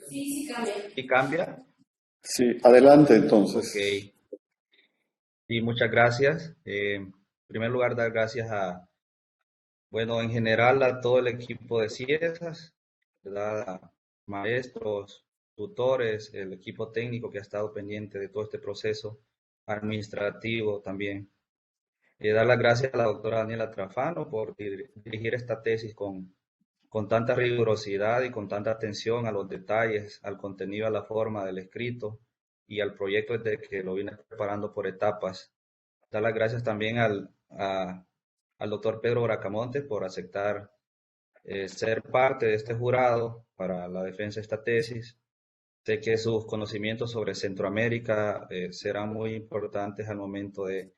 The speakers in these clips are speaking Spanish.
¿Y cambia? Sí, adelante Ok. entonces. Y muchas gracias. En primer lugar, dar gracias bueno, en general a todo el equipo de CIESAS, ¿verdad? A maestros, tutores, el equipo técnico que ha estado pendiente de todo este proceso administrativo también. Dar las gracias a la doctora Daniela Trafano por dirigir esta tesis con tanta rigurosidad y con tanta atención a los detalles, al contenido, a la forma del escrito y al proyecto desde que lo vine preparando por etapas. Dar las gracias también al doctor Pedro Bracamonte por aceptar ser parte de este jurado para la defensa de esta tesis. Sé que sus conocimientos sobre Centroamérica serán muy importantes al momento de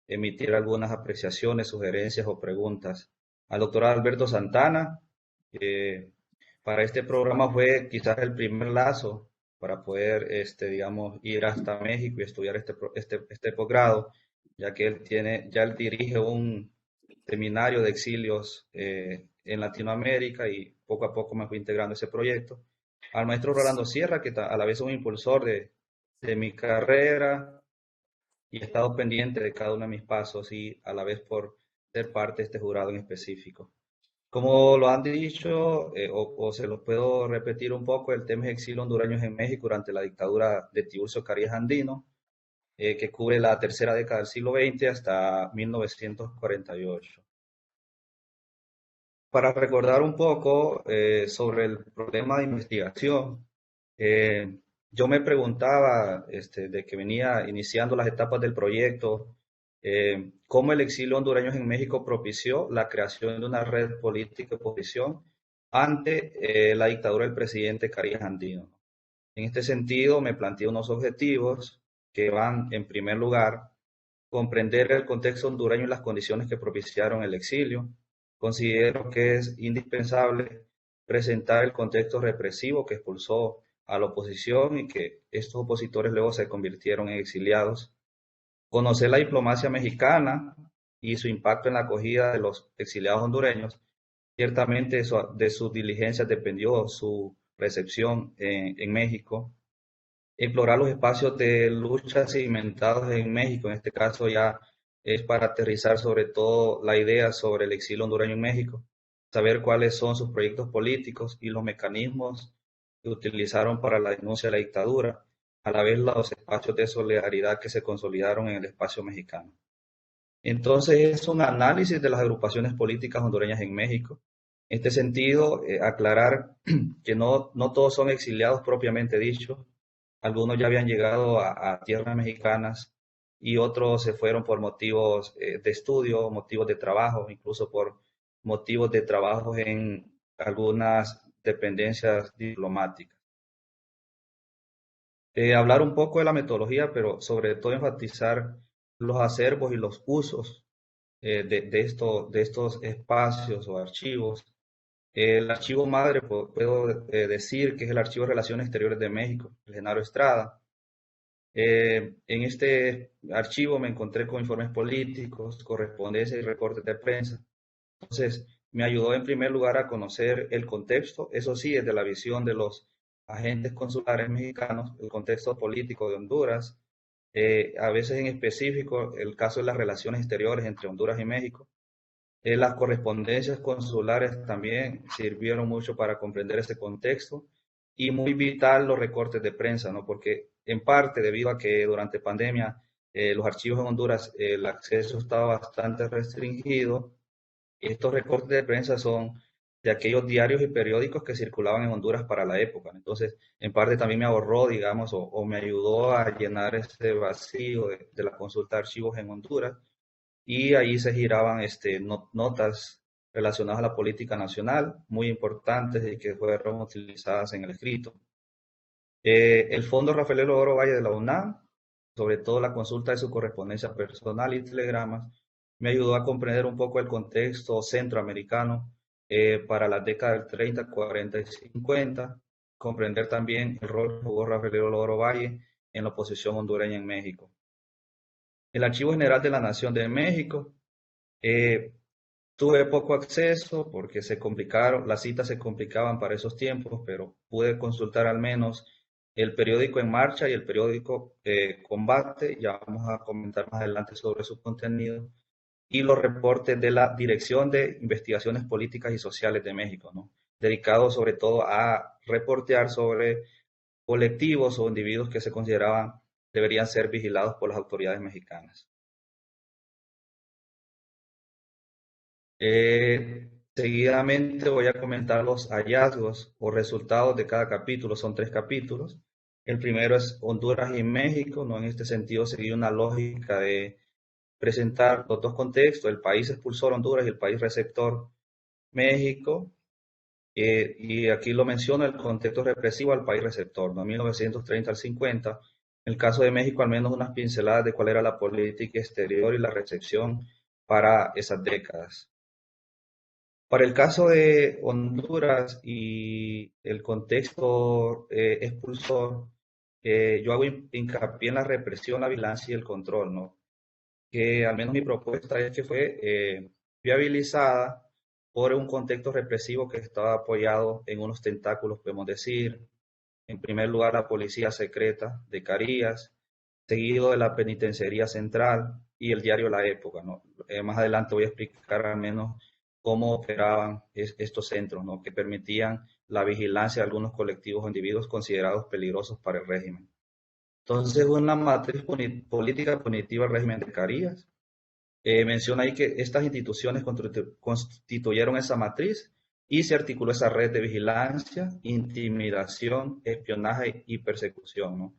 emitir algunas apreciaciones, sugerencias o preguntas. Al doctor Alberto Santana, que para este programa fue quizás el primer lazo para poder, digamos, ir hasta México y estudiar este posgrado, ya que ya él dirige un seminario de exilios en Latinoamérica y poco a poco me fui integrando a ese proyecto. Al maestro Rolando Sierra, que a la vez es un impulsor de mi carrera, y he estado pendiente de cada uno de mis pasos y a la vez por ser parte de este jurado en específico. Como lo han dicho, o se los puedo repetir un poco, el tema es exilio hondureños en México durante la dictadura de Tiburcio Carías Andino, que cubre la tercera década del siglo XX hasta 1948. Para recordar un poco sobre el problema de investigación, eh, yo me preguntaba, de que venía iniciando las etapas del proyecto, cómo el exilio hondureño en México propició la creación de una red política de oposición ante la dictadura del presidente Carías Andino. En este sentido, me planteé unos objetivos que van, en primer lugar, comprender el contexto hondureño y las condiciones que propiciaron el exilio. Considero que es indispensable presentar el contexto represivo que expulsó a la oposición y que estos opositores luego se convirtieron en exiliados. Conocer la diplomacia mexicana y su impacto en la acogida de los exiliados hondureños. Ciertamente de sus diligencias dependió su recepción en México. Explorar los espacios de lucha cimentados en México, en este caso ya es para aterrizar sobre todo la idea sobre el exilio hondureño en México, saber cuáles son sus proyectos políticos y los mecanismos que utilizaron para la denuncia de la dictadura, a la vez los espacios de solidaridad que se consolidaron en el espacio mexicano. Entonces es un análisis de las agrupaciones políticas hondureñas en México. En este sentido, aclarar que no todos son exiliados propiamente dicho. Algunos ya habían llegado a tierras mexicanas y otros se fueron por motivos de estudio, motivos de trabajo, incluso por motivos de trabajo en algunas dependencias diplomáticas. Hablar un poco de la metodología, pero sobre todo enfatizar los acervos y los usos de estos espacios o archivos. El archivo madre, puedo decir que es el Archivo de Relaciones Exteriores de México, el Genaro Estrada. En este archivo me encontré con informes políticos, correspondencia y recortes de prensa. Entonces, me ayudó en primer lugar a conocer el contexto, eso sí, desde la visión de los agentes consulares mexicanos, el contexto político de Honduras, a veces en específico el caso de las relaciones exteriores entre Honduras y México. Las correspondencias consulares también sirvieron mucho para comprender ese contexto y muy vital los recortes de prensa, ¿no? Porque en parte debido a que durante pandemia los archivos en Honduras el acceso estaba bastante restringido. Estos recortes de prensa son de aquellos diarios y periódicos que circulaban en Honduras para la época. Entonces, en parte también me ahorró, digamos, o me ayudó a llenar ese vacío de la consulta de archivos en Honduras y ahí se giraban notas relacionadas a la política nacional, muy importantes y que fueron utilizadas en el escrito. El Fondo Rafael Oro Valle de la UNAM, sobre todo la consulta de su correspondencia personal y telegramas, me ayudó a comprender un poco el contexto centroamericano para las décadas del 30, 40 y 50, comprender también el rol que jugó Rafael Oro Valle en la oposición hondureña en México. El Archivo General de la Nación de México, Tuve poco acceso porque se complicaron, las citas se complicaban para esos tiempos, pero pude consultar al menos el periódico En Marcha y el periódico Combate, ya vamos a comentar más adelante sobre su contenido, y los reportes de la Dirección de Investigaciones Políticas y Sociales de México, ¿no? Dedicados sobre todo a reportear sobre colectivos o individuos que se consideraban deberían ser vigilados por las autoridades mexicanas. Seguidamente voy a comentar los hallazgos o resultados de cada capítulo. Son 3 capítulos. El primero es Honduras y México, ¿no? En este sentido seguí una lógica de presentar los dos contextos, el país expulsor Honduras y el país receptor México. Y aquí lo menciono, el contexto represivo al país receptor, ¿no? 1930 al 50. En el caso de México, al menos unas pinceladas de cuál era la política exterior y la recepción para esas décadas. Para el caso de Honduras y el contexto expulsor, yo hago hincapié en la represión, la vigilancia y el control, ¿no? Que al menos mi propuesta es que fue viabilizada por un contexto represivo que estaba apoyado en unos tentáculos, podemos decir, en primer lugar la policía secreta de Carías, seguido de la penitenciaría central y el diario La Época, ¿no? Más adelante voy a explicar al menos cómo operaban estos centros, ¿no? Que permitían la vigilancia de algunos colectivos o individuos considerados peligrosos para el régimen. Entonces, una matriz política punitiva del régimen de Carías. Menciona ahí que estas instituciones constituyeron esa matriz y se articuló esa red de vigilancia, intimidación, espionaje y persecución, ¿no?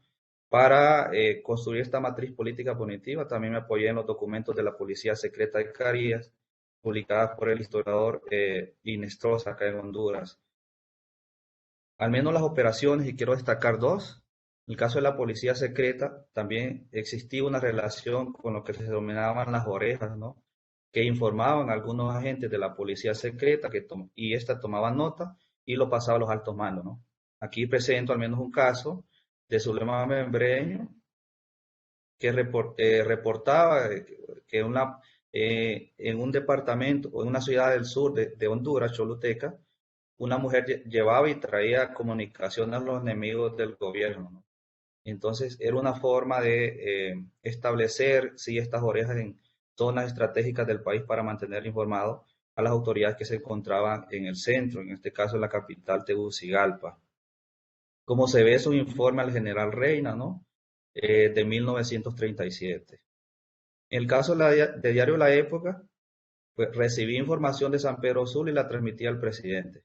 Para construir esta matriz política punitiva, también me apoyé en los documentos de la Policía Secreta de Carías, publicadas por el historiador Inestrosa acá en Honduras. Al menos las operaciones, y quiero destacar dos. En el caso de la policía secreta, también existía una relación con lo que se denominaban las orejas, ¿no? Que informaban a algunos agentes de la policía secreta y esta tomaba nota y lo pasaba a los altos mandos, ¿no? Aquí presento al menos un caso de Zulema Membreño que reportaba que en un departamento o en una ciudad del sur de Honduras, Choluteca, una mujer llevaba y traía comunicación a los enemigos del gobierno, ¿no? Entonces era una forma de establecer, sí, estas orejas en zonas estratégicas del país para mantener informado a las autoridades que se encontraban en el centro, en este caso en la capital Tegucigalpa. Como se ve, es un informe al general Reina, ¿no? De 1937. En el caso de Diario La Época, pues recibí información de San Pedro Sula y la transmití al presidente.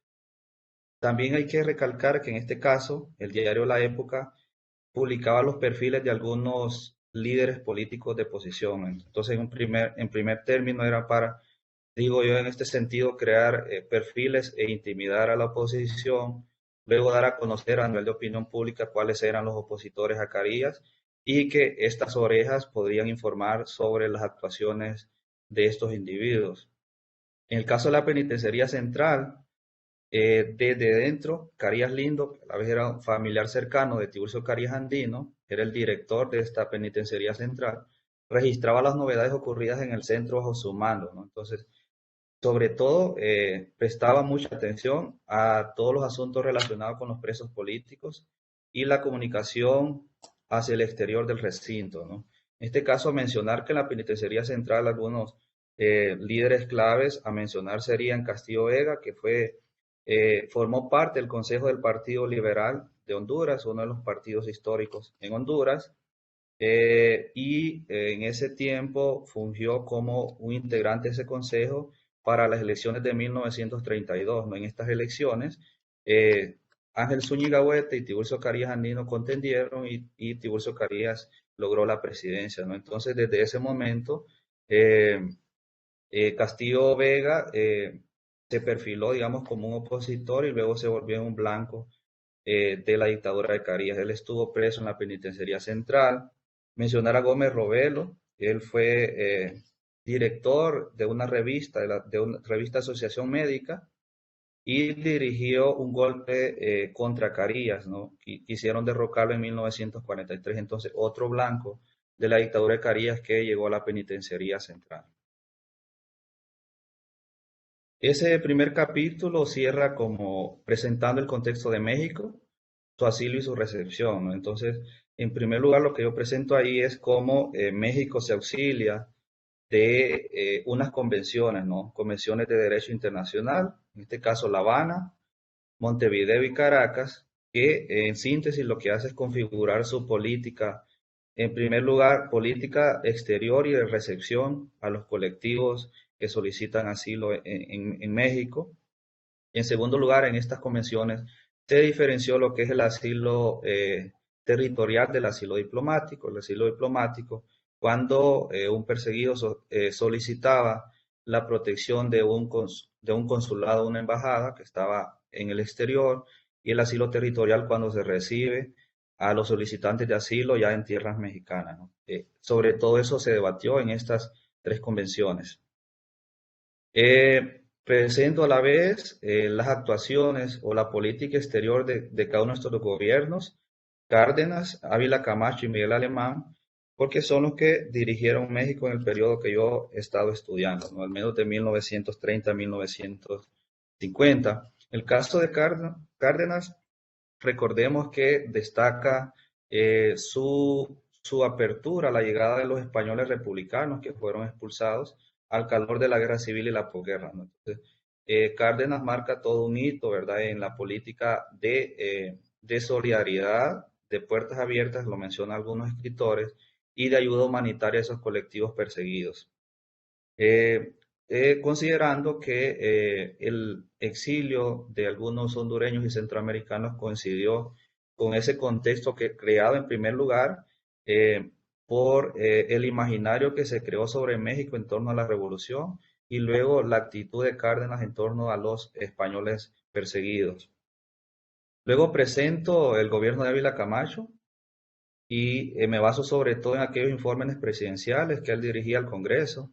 También hay que recalcar que en este caso, el diario La Época publicaba los perfiles de algunos líderes políticos de oposición. Entonces, en primer término era para, digo yo, en este sentido, crear perfiles e intimidar a la oposición, luego dar a conocer a nivel de opinión pública cuáles eran los opositores a Carías y que estas orejas podrían informar sobre las actuaciones de estos individuos. En el caso de la Penitenciaría Central, desde dentro, Carías Lindo, a la vez era un familiar cercano de Tiburcio Carías Andino, era el director de esta penitenciaría central, registraba las novedades ocurridas en el centro bajo su mando, ¿no? Entonces, sobre todo, prestaba mucha atención a todos los asuntos relacionados con los presos políticos y la comunicación hacia el exterior del recinto, ¿no? En este caso, mencionar que en la penitenciaría central algunos líderes claves a mencionar serían Castillo Vega, que formó parte del Consejo del Partido Liberal de Honduras, uno de los partidos históricos en Honduras, en ese tiempo fungió como un integrante de ese consejo para las elecciones de 1932, ¿no? En estas elecciones, eh, Ángel Zúñiga Huete y Tiburcio Carías Andino contendieron y Tiburcio Carías logró la presidencia, ¿no? Entonces, desde ese momento, eh, Castillo Vega se perfiló, digamos, como un opositor y luego se volvió un blanco de la dictadura de Carías. Él estuvo preso en la penitenciaría central. Mencionar a Gómez Robelo, él fue director de una revista, de una revista Asociación Médica, y dirigió un golpe contra Carías, ¿no? Quisieron derrocarlo en 1943, entonces otro blanco de la dictadura de Carías que llegó a la penitenciaría central. Ese primer capítulo cierra como presentando el contexto de México, su asilo y su recepción, ¿no? Entonces, en primer lugar, lo que yo presento ahí es cómo México se auxilia de unas convenciones, ¿no? Convenciones de derecho internacional, en este caso La Habana, Montevideo y Caracas, que en síntesis lo que hace es configurar su política, en primer lugar, política exterior y de recepción a los colectivos que solicitan asilo en México. En segundo lugar, en estas convenciones se diferenció lo que es el asilo territorial del asilo diplomático. El asilo diplomático, cuando un perseguido solicitaba la protección de un consulado, una embajada que estaba en el exterior, y el asilo territorial cuando se recibe a los solicitantes de asilo ya en tierras mexicanas, ¿no? Sobre todo eso se debatió en estas tres convenciones. Presento a la vez las actuaciones o la política exterior de cada uno de estos gobiernos, Cárdenas, Ávila Camacho y Miguel Alemán, porque son los que dirigieron México en el periodo que yo he estado estudiando, ¿no? Al menos de 1930 a 1950. El caso de Cárdenas, recordemos que destaca su apertura a la llegada de los españoles republicanos que fueron expulsados al calor de la guerra civil y la posguerra, ¿no? Entonces, Cárdenas marca todo un hito, ¿verdad?, en la política de solidaridad, de puertas abiertas, lo mencionan algunos escritores, y de ayuda humanitaria a esos colectivos perseguidos. Eh, Considerando que el exilio de algunos hondureños y centroamericanos coincidió con ese contexto que creado en primer lugar eh, por el imaginario que se creó sobre México en torno a la revolución y luego la actitud de Cárdenas en torno a los españoles perseguidos. Luego presento el gobierno de Ávila Camacho y me baso sobre todo en aquellos informes presidenciales que él dirigía al Congreso,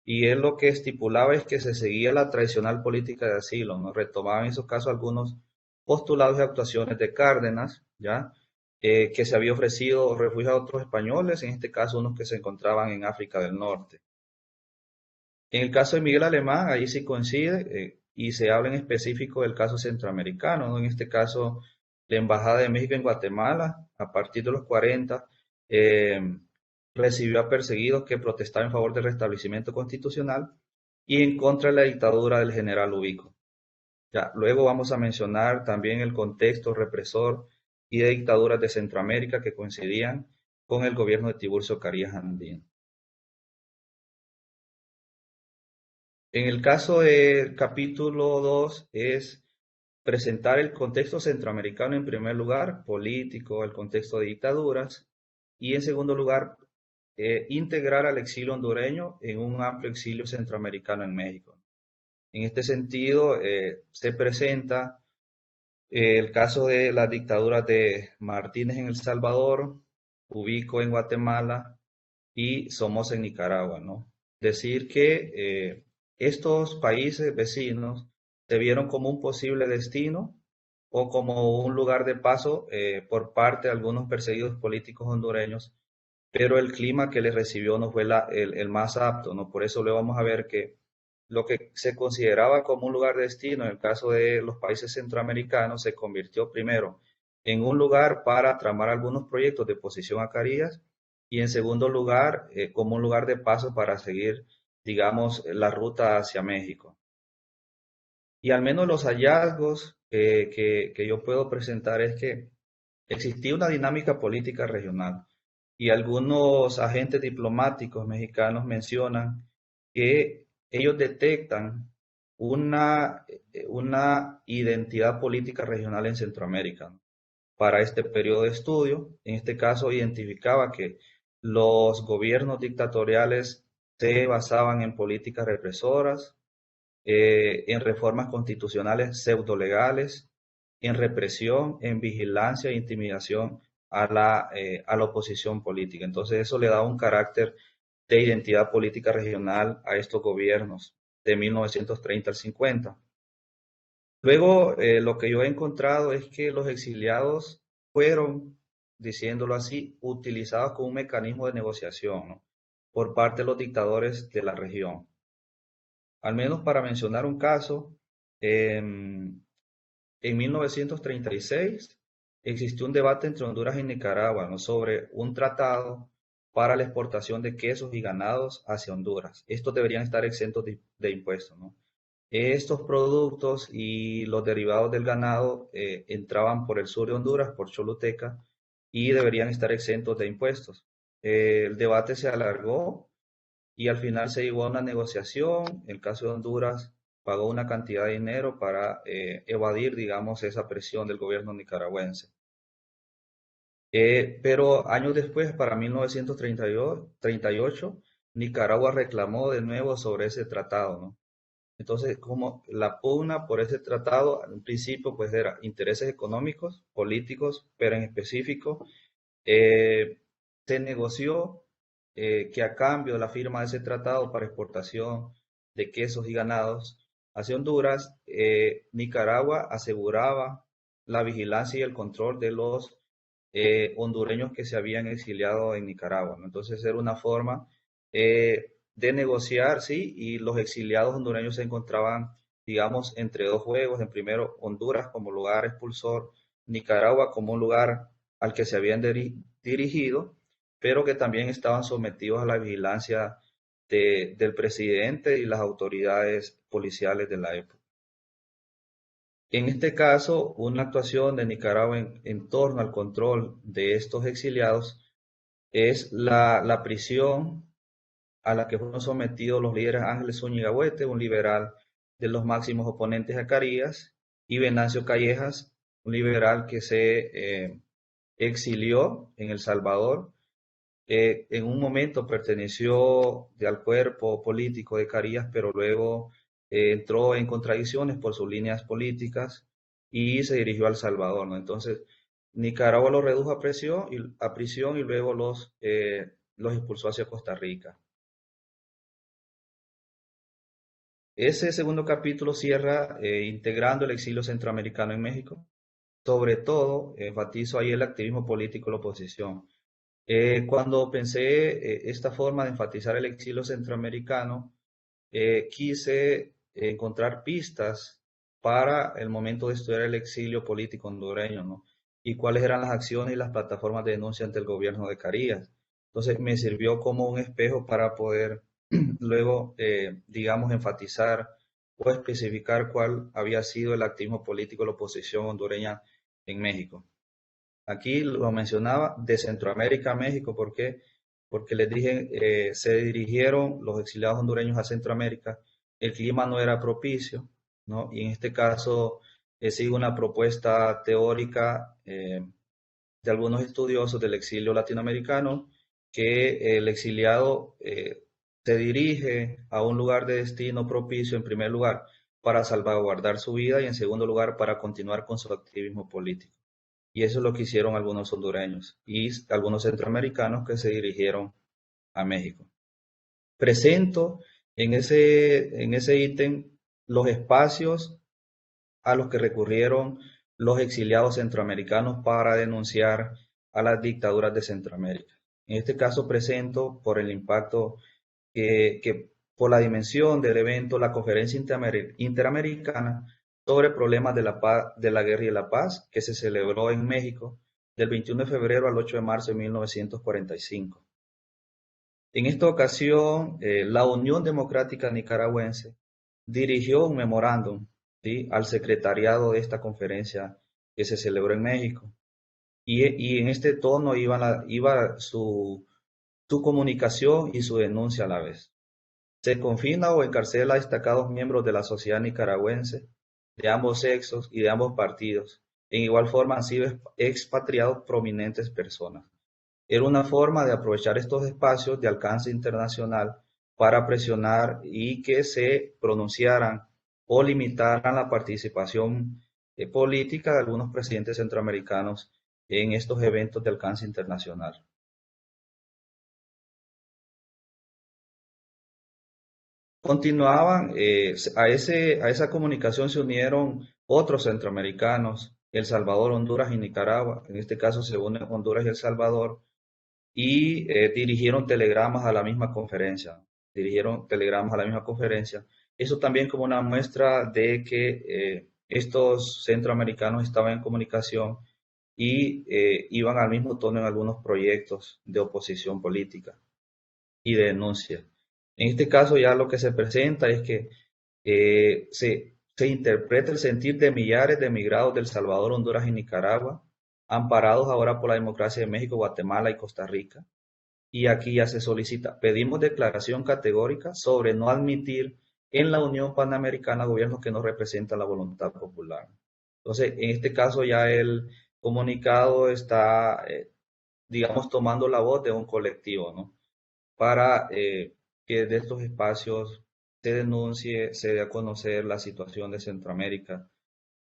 y él lo que estipulaba es que se seguía la tradicional política de asilo, ¿no? Retomaban en esos casos algunos postulados y actuaciones de Cárdenas, ¿ya? Que se había ofrecido refugio a otros españoles, en este caso unos que se encontraban en África del Norte. En el caso de Miguel Alemán, ahí sí coincide y se habla en específico del caso centroamericano, ¿no? En este caso, la Embajada de México en Guatemala, a partir de los 40, eh, recibió a perseguidos que protestaban en favor del restablecimiento constitucional y en contra de la dictadura del general Ubico. Ya, luego vamos a mencionar también el contexto represor y de dictaduras de Centroamérica que coincidían con el gobierno de Tiburcio Carías Andino. En el caso del capítulo 2 es presentar el contexto centroamericano en primer lugar, político, el contexto de dictaduras, y en segundo lugar, integrar al exilio hondureño en un amplio exilio centroamericano en México. En este sentido, se presenta el caso de las dictaduras de Martínez en El Salvador, Ubico en Guatemala y Somoza en Nicaragua, ¿no? Decir que estos países vecinos se vieron como un posible destino o como un lugar de paso por parte de algunos perseguidos políticos hondureños, pero el clima que les recibió no fue el más apto, ¿no? Por eso le vamos a ver que lo que se consideraba como un lugar de destino en el caso de los países centroamericanos se convirtió primero en un lugar para tramar algunos proyectos de oposición a Carías y en segundo lugar como un lugar de paso para seguir, digamos, la ruta hacia México. Y al menos los hallazgos que yo puedo presentar es que existía una dinámica política regional y algunos agentes diplomáticos mexicanos mencionan que ellos detectan una identidad política regional en Centroamérica, ¿no? Para este periodo de estudio, en este caso identificaba que los gobiernos dictatoriales se basaban en políticas represoras, en reformas constitucionales pseudolegales, en represión, en vigilancia e intimidación a la oposición política. Entonces eso le da un carácter de identidad política regional a estos gobiernos de 1930 al 50. Luego, lo que yo he encontrado es que los exiliados fueron, diciéndolo así, utilizados como un mecanismo de negociación, ¿no? Por parte de los dictadores de la región. Al menos para mencionar un caso, en 1936 existió un debate entre Honduras y Nicaragua, ¿no?, sobre un tratado para la exportación de quesos y ganados hacia Honduras. Estos deberían estar exentos de impuestos, ¿no? Estos productos y los derivados del ganado entraban por el sur de Honduras, por Choluteca, y deberían estar exentos de impuestos. El debate se alargó y al final se llegó a una negociación. El caso de Honduras pagó una cantidad de dinero para evadir, digamos, esa presión del gobierno nicaragüense. Pero años después, para 1938, Nicaragua reclamó de nuevo sobre ese tratado, ¿no? Entonces, como la pugna por ese tratado, en principio, pues era intereses económicos, políticos, pero en específico, eh, se negoció que a cambio de la firma de ese tratado para exportación de quesos y ganados hacia Honduras, Nicaragua aseguraba la vigilancia y el control de los hondureños que se habían exiliado en Nicaragua, ¿no? Entonces era una forma de negociar, sí, y los exiliados hondureños se encontraban, digamos, entre dos juegos. En primero, Honduras como lugar expulsor, Nicaragua como un lugar al que se habían dirigido, pero que también estaban sometidos a la vigilancia del presidente y las autoridades policiales de la época. En este caso, una actuación de Nicaragua en torno al control de estos exiliados es la prisión a la que fueron sometidos los líderes Ángeles Zúñiga Huete, un liberal de los máximos oponentes a Carías, y Venancio Callejas, un liberal que se exilió en El Salvador. En un momento perteneció al cuerpo político de Carías, pero luego entró en contradicciones por sus líneas políticas y se dirigió a El Salvador, ¿no? Entonces, Nicaragua los redujo a prisión y luego los expulsó hacia Costa Rica. Ese segundo capítulo cierra integrando el exilio centroamericano en México. Sobre todo, enfatizo ahí el activismo político de la oposición. Cuando pensé esta forma de enfatizar el exilio centroamericano, quise encontrar pistas para el momento de estudiar el exilio político hondureño, ¿no? Y cuáles eran las acciones y las plataformas de denuncia ante el gobierno de Carías. Entonces me sirvió como un espejo para poder luego, digamos, enfatizar o especificar cuál había sido el activismo político de la oposición hondureña en México. Aquí lo mencionaba de Centroamérica a México, ¿por qué? Porque les dije, se dirigieron los exiliados hondureños a Centroamérica, el clima no era propicio, ¿no? Y en este caso sigue una propuesta teórica de algunos estudiosos del exilio latinoamericano, que el exiliado se dirige a un lugar de destino propicio, en primer lugar, para salvaguardar su vida y en segundo lugar, para continuar con su activismo político. Y eso es lo que hicieron algunos hondureños y algunos centroamericanos que se dirigieron a México. Presento en ese ítem los espacios a los que recurrieron los exiliados centroamericanos para denunciar a las dictaduras de Centroamérica. En este caso presento por el impacto que por la dimensión del evento, la Conferencia Interamericana sobre Problemas de la Guerra y la Paz, que se celebró en México del 21 de febrero al 8 de marzo de 1945. En esta ocasión, la Unión Democrática Nicaragüense dirigió un memorándum, ¿sí?, al secretariado de esta conferencia que se celebró en México. Y en este tono iba su comunicación y su denuncia a la vez. Se confina o encarcela a destacados miembros de la sociedad nicaragüense, de ambos sexos y de ambos partidos. En igual forma han sido expatriados prominentes personas. Era una forma de aprovechar estos espacios de alcance internacional para presionar y que se pronunciaran o limitaran la participación política de algunos presidentes centroamericanos en estos eventos de alcance internacional. Continuaban, a esa comunicación se unieron otros centroamericanos, El Salvador, Honduras y Nicaragua. En este caso se unen Honduras y El Salvador, y dirigieron telegramas a la misma conferencia. Dirigieron telegramas a la misma conferencia Eso también como una muestra de que estos centroamericanos estaban en comunicación y iban al mismo tono en algunos proyectos de oposición política y de denuncia. En este caso ya lo que se presenta es que se interpreta el sentir de millares de emigrados del Salvador, Honduras y Nicaragua, amparados ahora por la democracia de México, Guatemala y Costa Rica. Y aquí ya se solicita, pedimos declaración categórica sobre no admitir en la Unión Panamericana gobiernos que no representan la voluntad popular. Entonces, en este caso ya el comunicado está, digamos, tomando la voz de un colectivo, ¿no? Para que de estos espacios se denuncie, se dé a conocer la situación de Centroamérica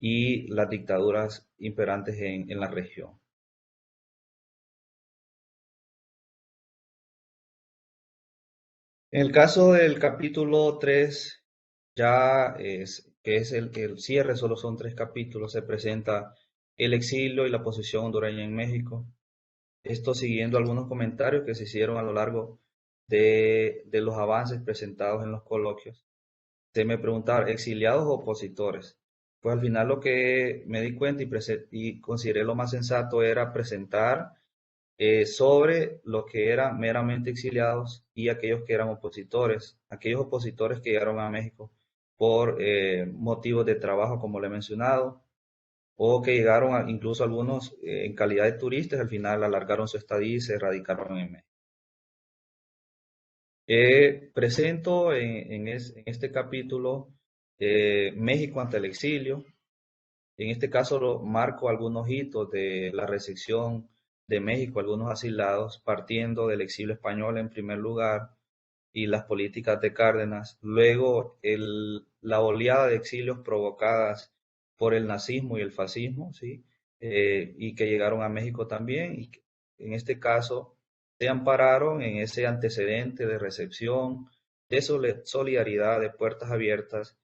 y las dictaduras imperantes en la región. En el caso del capítulo 3 ya es, que es el cierre, solo son 3 capítulos, se presenta el exilio y la posición hondureña en México. Esto siguiendo algunos comentarios que se hicieron a lo largo de los avances presentados en los coloquios. Se me preguntaron, ¿exiliados o opositores? Pues al final lo que me di cuenta y consideré lo más sensato era presentar sobre los que eran meramente exiliados y aquellos que eran opositores, aquellos opositores que llegaron a México por motivos de trabajo, como le he mencionado, o que llegaron incluso algunos en calidad de turistas, al final alargaron su estadía y se radicaron en México. Presento en este capítulo México ante el exilio. En este caso marco algunos hitos de la recepción de México, algunos asilados, partiendo del exilio español en primer lugar y las políticas de Cárdenas, luego la oleada de exilios provocadas por el nazismo y el fascismo, ¿sí? Y que llegaron a México también, y que en este caso se ampararon en ese antecedente de recepción, de solidaridad, de puertas abiertas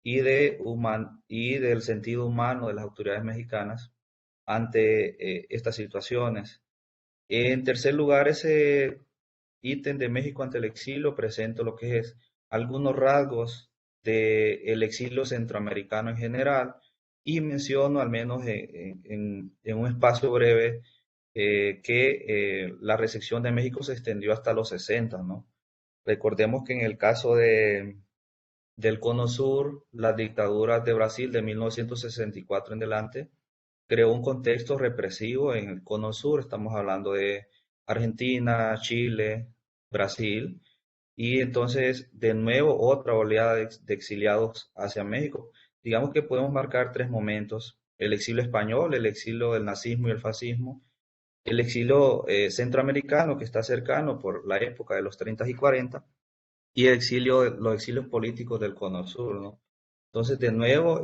y del sentido humano de las autoridades mexicanas ante estas situaciones. En tercer lugar, ese ítem de México ante el exilio presento lo que es algunos rasgos del exilio centroamericano en general y menciono al menos en un espacio breve que la recepción de México se extendió hasta los 60, ¿no? Recordemos que en el caso del Cono Sur, las dictaduras de Brasil de 1964 en adelante creó un contexto represivo en el Cono Sur. Estamos hablando de Argentina, Chile, Brasil, y entonces de nuevo otra oleada de exiliados hacia México. Digamos que podemos marcar 3 momentos: el exilio español, el exilio del nazismo y el fascismo, el exilio centroamericano que está cercano por la época de los 30 y 40, y los exilios políticos del Cono Sur, ¿no? Entonces, de nuevo,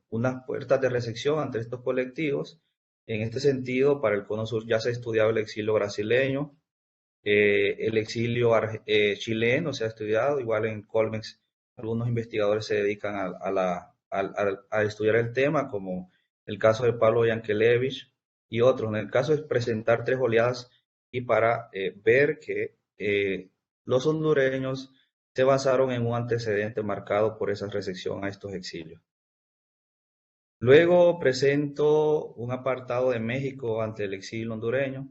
unas puertas de recepción ante estos colectivos. En este sentido, para el Cono Sur ya se ha estudiado el exilio brasileño, el exilio chileno se ha estudiado, igual en Colmex algunos investigadores se dedican a estudiar el tema, como el caso de Pablo Yankelevich y otros. En el caso es presentar 3 oleadas y para ver que los hondureños se basaron en un antecedente marcado por esa recepción a estos exilios. Luego presento un apartado de México ante el exilio hondureño.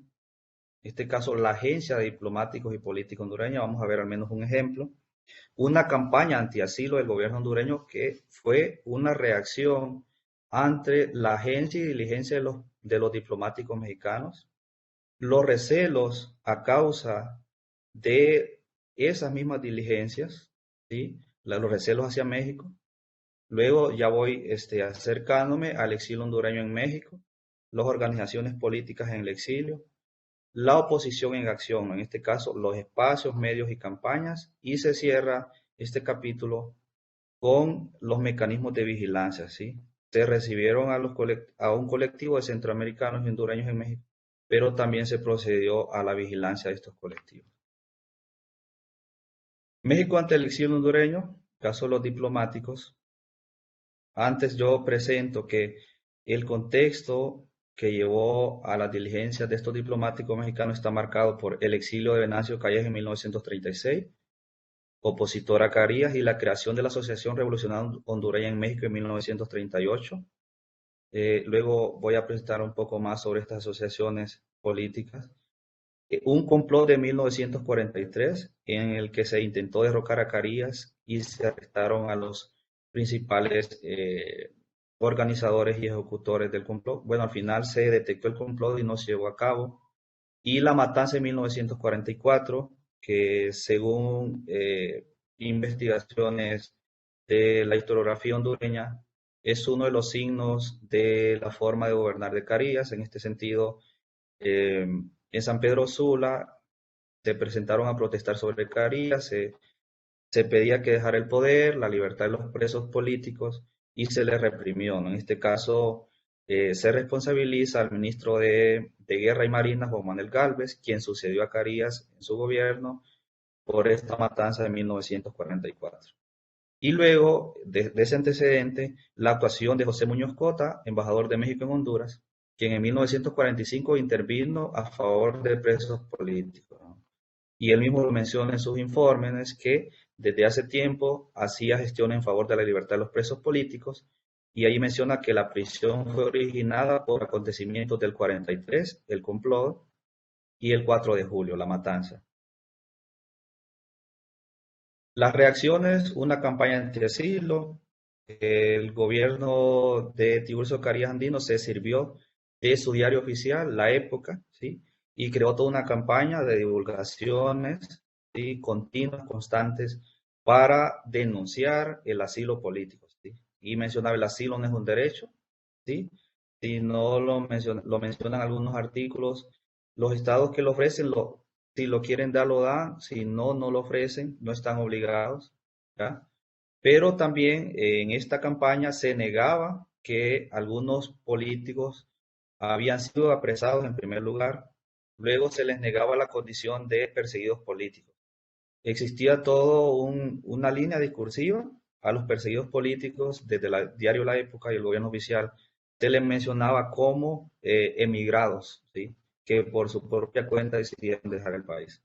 En este caso, la Agencia de Diplomáticos y Políticos Hondureños. Vamos a ver al menos un ejemplo. Una campaña antiasilo del gobierno hondureño que fue una reacción ante la agencia y diligencia de los diplomáticos mexicanos, los recelos a causa de esas mismas diligencias, ¿sí? Los recelos hacia México. Luego ya voy acercándome al exilio hondureño en México, las organizaciones políticas en el exilio, la oposición en acción, en este caso los espacios, medios y campañas, y se cierra este capítulo con los mecanismos de vigilancia, ¿sí? Se recibieron a un colectivo de centroamericanos y hondureños en México, pero también se procedió a la vigilancia de estos colectivos. México ante el exilio hondureño, caso de los diplomáticos. Antes yo presento que el contexto que llevó a las diligencias de estos diplomáticos mexicanos está marcado por el exilio de Venancio Calleja en 1936, opositor a Carías, y la creación de la Asociación Revolucionaria Hondureña en México en 1938. Luego voy a presentar un poco más sobre estas asociaciones políticas. Un complot de 1943 en el que se intentó derrocar a Carías y se arrestaron a los principales organizadores y ejecutores del complot. Bueno, al final se detectó el complot y no se llevó a cabo. Y la matanza en 1944, que según investigaciones de la historiografía hondureña, es uno de los signos de la forma de gobernar de Carías. En este sentido, en San Pedro Sula se presentaron a protestar sobre Carías, se pedía que dejara el poder, la libertad de los presos políticos, y se les reprimió, ¿no? En este caso, se responsabiliza al ministro de Guerra y Marina, Juan Manuel Gálvez, quien sucedió a Carías en su gobierno por esta matanza de 1944. Y luego de ese antecedente, la actuación de José Muñoz Cota, embajador de México en Honduras, quien en 1945 intervino a favor de presos políticos, ¿no? Y él mismo lo menciona en sus informes que desde hace tiempo hacía gestión en favor de la libertad de los presos políticos, y ahí menciona que la prisión fue originada por acontecimientos del 43, el complot, y el 4 de julio, la matanza. Las reacciones, una campaña anti-asilo, el gobierno de Tiburcio Carías Andino se sirvió de su diario oficial, La Época, ¿sí? Y creó toda una campaña de divulgaciones, ¿sí? Continuas, constantes, para denunciar el asilo político, ¿sí? Y mencionaba, el asilo no es un derecho, ¿sí? Si no lo mencionan algunos artículos, los estados que lo ofrecen, si lo quieren dar, lo dan; si no, no lo ofrecen, no están obligados, ¿ya? Pero también en esta campaña se negaba que algunos políticos habían sido apresados en primer lugar, luego se les negaba la condición de perseguidos políticos. Existía una línea discursiva a los perseguidos políticos desde el diario La Época y el gobierno oficial. Se les mencionaba como emigrados, ¿sí? Que por su propia cuenta decidieron dejar el país.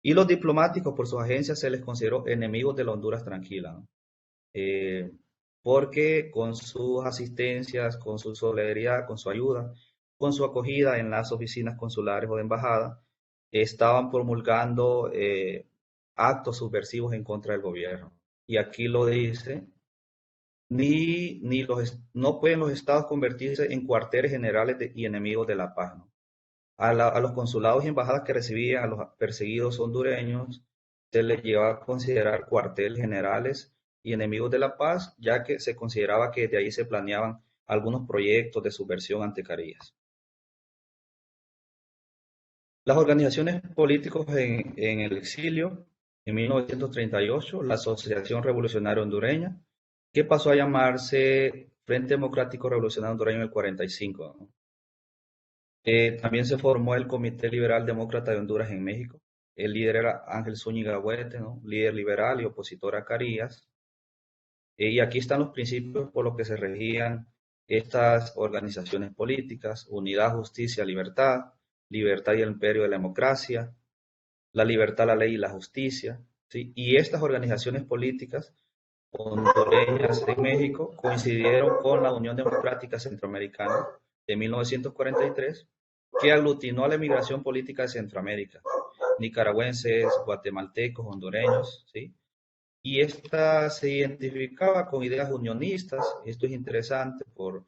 Y los diplomáticos, por sus agencias, se les consideró enemigos de la Honduras tranquila, ¿no? Eh, Porque con sus asistencias, con su solidaridad, con su ayuda, con su acogida en las oficinas consulares o de embajada, estaban promulgando actos subversivos en contra del gobierno. Y aquí lo dice, no pueden los estados convertirse en cuarteles generales y enemigos de la paz, ¿no? A los consulados y embajadas que recibían a los perseguidos hondureños se les llevaba a considerar cuarteles generales y enemigos de la paz, ya que se consideraba que de ahí se planeaban algunos proyectos de subversión ante Carías. Las organizaciones políticas en el exilio, en 1938, la Asociación Revolucionaria Hondureña, que pasó a llamarse Frente Democrático Revolucionario Hondureño en el 45, ¿no? También se formó el Comité Liberal Demócrata de Honduras en México. El líder era Ángel Zúñiga Huete, ¿no? Líder liberal y opositor a Carías. Y aquí están los principios por los que se regían estas organizaciones políticas: unidad, justicia, libertad, libertad y el imperio de la democracia, la libertad, la ley y la justicia, ¿sí? Y estas organizaciones políticas hondureñas en México coincidieron con la Unión Democrática Centroamericana de 1943, que aglutinó a la emigración política de Centroamérica, nicaragüenses, guatemaltecos, hondureños, ¿sí? Y esta se identificaba con ideas unionistas. Esto es interesante por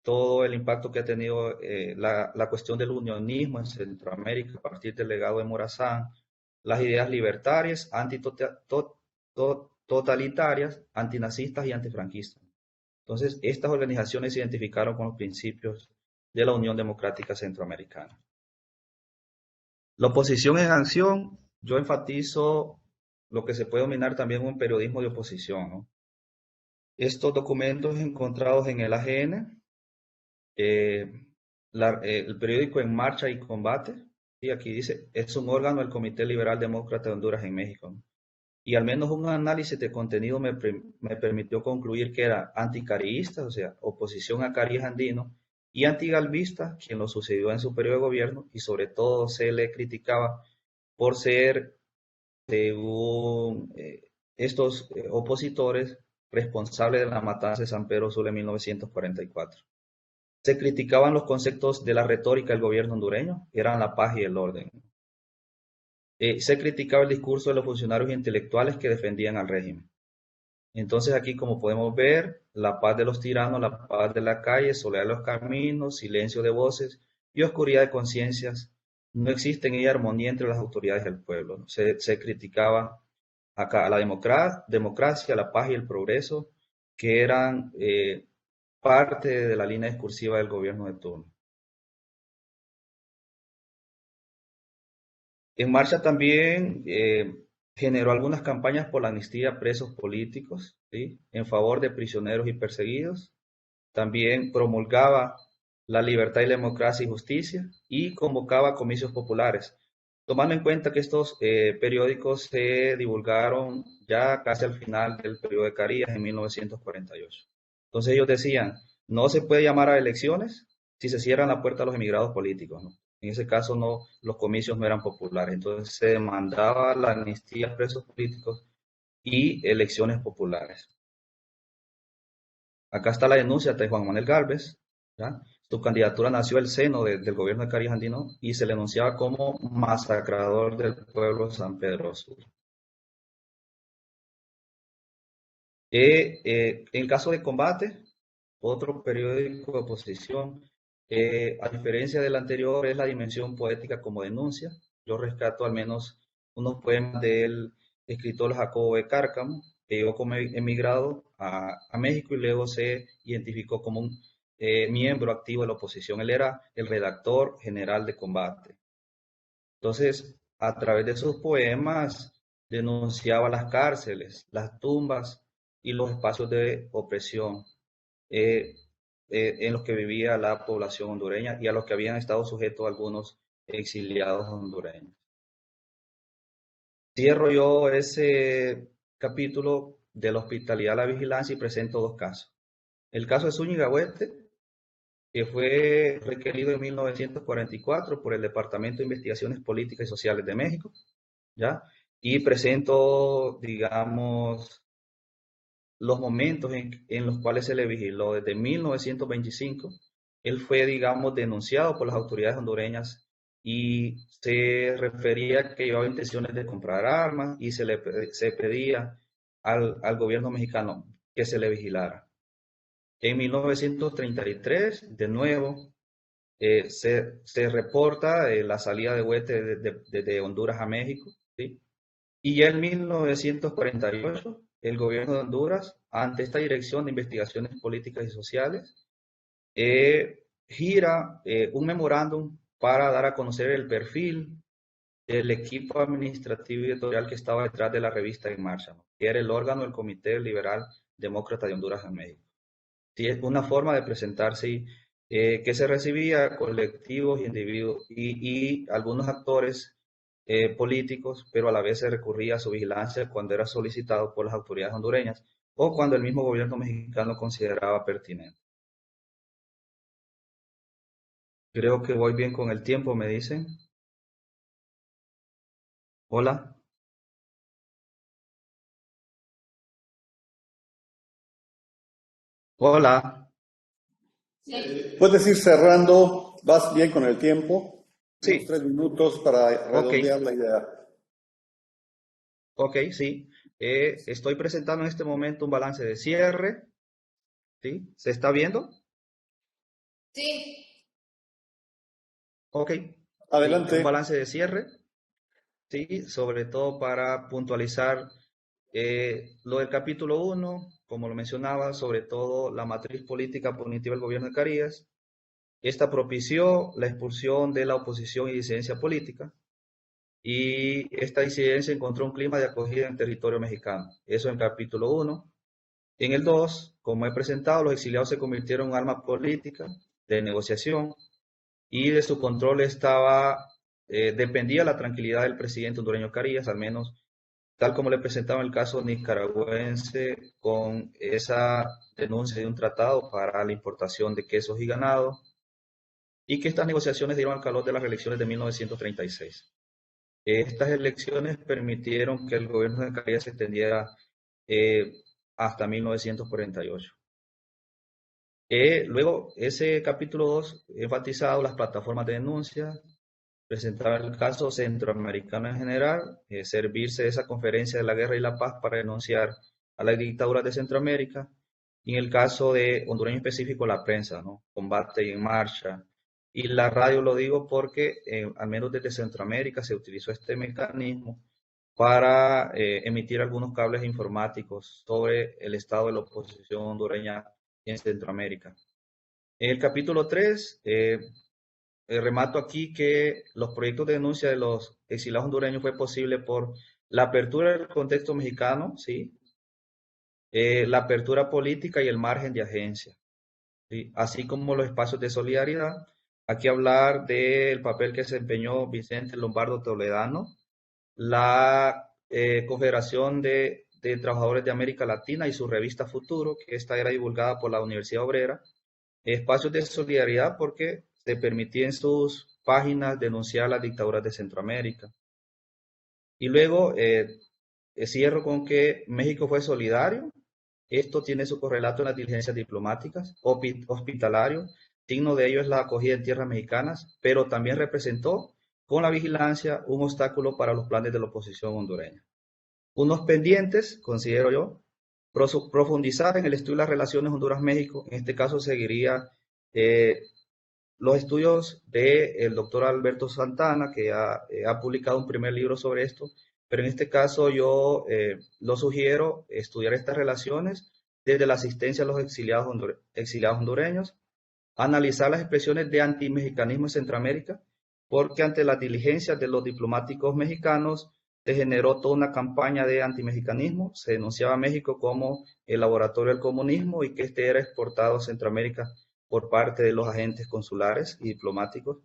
todo el impacto que ha tenido la cuestión del unionismo en Centroamérica a partir del legado de Morazán, las ideas libertarias, antitotalitarias, antinazistas y antifranquistas. Entonces, estas organizaciones se identificaron con los principios de la Unión Democrática Centroamericana. La oposición en acción, yo enfatizo lo que se puede denominar también un periodismo de oposición, ¿no? Estos documentos encontrados en el AGN, eh, el periódico En Marcha y Combate, y aquí dice, es un órgano del Comité Liberal Demócrata de Honduras en México, ¿no? Y al menos un análisis de contenido me permitió concluir que era anticariísta, o sea, oposición a Carías Andino, y antigalvista, quien lo sucedió en su periodo de gobierno, y sobre todo se le criticaba por ser según estos opositores responsables de la matanza de San Pedro Sula en 1944. Se criticaban los conceptos de la retórica del gobierno hondureño, que eran la paz y el orden. Se criticaba el discurso de los funcionarios intelectuales que defendían al régimen. Entonces aquí, como podemos ver, la paz de los tiranos, la paz de la calle, soledad de los caminos, silencio de voces y oscuridad de conciencias, no existen y armonía entre las autoridades del pueblo. Se criticaba acá a la democracia, la paz y el progreso, que eran parte de la línea discursiva del gobierno de turno. En marcha también generó algunas campañas por la amnistía a presos políticos, ¿sí?, en favor de prisioneros y perseguidos. También promulgaba la libertad y la democracia y justicia y convocaba comicios populares, tomando en cuenta que estos periódicos se divulgaron ya casi al final del periodo de Carías en 1948. Entonces ellos decían, no se puede llamar a elecciones si se cierran la puerta a los emigrados políticos, ¿no? En ese caso no, los comicios no eran populares, entonces se demandaba la amnistía a presos políticos y elecciones populares. Acá está la denuncia de Juan Manuel Gálvez, ¿ya? Su candidatura nació del seno del gobierno de Carías Andino y se le anunciaba como masacrador del pueblo de San Pedro Sula. En caso de combate, otro periódico de oposición, a diferencia del anterior, es la dimensión poética como denuncia. Yo rescato al menos unos poemas del escritor Jacobo de Cárcamo, que llegó como emigrado a México y luego se identificó como un miembro activo de la oposición. Él era el redactor general de combate. Entonces, a través de sus poemas, denunciaba las cárceles, las tumbas y los espacios de opresión eh, en los que vivía la población hondureña y a los que habían estado sujetos algunos exiliados hondureños. Cierro yo ese capítulo de la hospitalidad a la vigilancia y presento dos casos. El caso de Zúñiga Huete, que fue requerido en 1944 por el Departamento de Investigaciones Políticas y Sociales de México, ¿ya? Y presento, digamos, los momentos en los cuales se le vigiló. Desde 1925, él fue, digamos, denunciado por las autoridades hondureñas y se refería que llevaba intenciones de comprar armas y se pedía al gobierno mexicano que se le vigilara. En 1933, de nuevo, se reporta la salida de Huete desde Honduras a México, ¿sí? Y ya en 1948, el gobierno de Honduras, ante esta Dirección de Investigaciones Políticas y Sociales, gira un memorándum para dar a conocer el perfil del equipo administrativo y editorial que estaba detrás de la revista En Marcha, ¿no?, que era el órgano del Comité Liberal Demócrata de Honduras en México. Sí, es una forma de presentarse que se recibía colectivos, individuos y algunos actores políticos, pero a la vez se recurría a su vigilancia cuando era solicitado por las autoridades hondureñas o cuando el mismo gobierno mexicano consideraba pertinente. Creo que voy bien con el tiempo, me dicen. Hola. Hola. Puedes ir cerrando, vas bien con el tiempo, unos Sí, 3 minutos para ok, redondear la idea. ok, sí. Estoy presentando en este momento un balance de cierre, ¿sí? ¿Se está viendo? Sí, Ok, sí, es un Adelante. balance de cierre, sí, sobre todo para puntualizar lo del capítulo 1, como lo mencionaba, sobre todo la matriz política punitiva del gobierno de Carías. Esta propició la expulsión de la oposición y disidencia política, y esta disidencia encontró un clima de acogida en territorio mexicano. Eso en el capítulo 1. En el 2, como he presentado, los exiliados se convirtieron en un arma política de negociación y de su control dependía la tranquilidad del presidente hondureño Carías, al menos tal como le presentaba el caso nicaragüense con esa denuncia de un tratado para la importación de quesos y ganado, y que estas negociaciones dieron al calor de las elecciones de 1936. Estas elecciones permitieron que el gobierno de Calles se extendiera hasta 1948. Luego, ese capítulo 2 enfatizado las plataformas de denuncia, presentaba el caso centroamericano en general, servirse de esa conferencia de la guerra y la paz para denunciar a las dictaduras de Centroamérica, y en el caso de hondureño específico, la prensa, ¿no? Combate y en marcha. Y la radio lo digo porque, al menos desde Centroamérica, se utilizó este mecanismo para emitir algunos cables informáticos sobre el estado de la oposición hondureña en Centroamérica. En el capítulo 3, remato aquí que los proyectos de denuncia de los exilados hondureños fue posible por la apertura del contexto mexicano, ¿sí? La apertura política y el margen de agencia, ¿sí? Así como los espacios de solidaridad. Aquí hablar del papel que desempeñó Vicente Lombardo Toledano, la Confederación de Trabajadores de América Latina y su revista Futuro, que esta era divulgada por la Universidad Obrera. Espacios de solidaridad porque se permitía en sus páginas denunciar las dictaduras de Centroamérica. Y luego cierro con que México fue solidario. Esto tiene su correlato en las diligencias diplomáticas, hospitalario. Signo de ello es la acogida en tierras mexicanas, pero también representó con la vigilancia un obstáculo para los planes de la oposición hondureña. Unos pendientes, considero yo, profundizar en el estudio de las relaciones Honduras-México. En este caso seguiría los estudios del doctor Alberto Santana, que ha publicado un primer libro sobre esto, pero en este caso yo lo sugiero estudiar estas relaciones desde la asistencia a los exiliados hondureños, analizar las expresiones de antimexicanismo en Centroamérica, porque ante las diligencias de los diplomáticos mexicanos se generó toda una campaña de antimexicanismo, se denunciaba a México como el laboratorio del comunismo y que este era exportado a Centroamérica por parte de los agentes consulares y diplomáticos.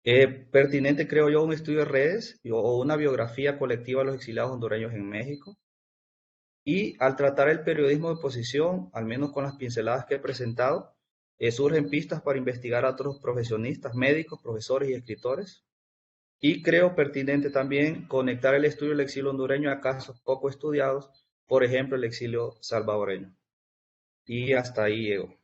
Pertinente, creo yo, un estudio de redes o una biografía colectiva de los exiliados hondureños en México. Y al tratar el periodismo de oposición, al menos con las pinceladas que he presentado, surgen pistas para investigar a otros profesionistas, médicos, profesores y escritores. Y creo pertinente también conectar el estudio del exilio hondureño a casos poco estudiados, por ejemplo, el exilio salvadoreño. Y hasta ahí llego.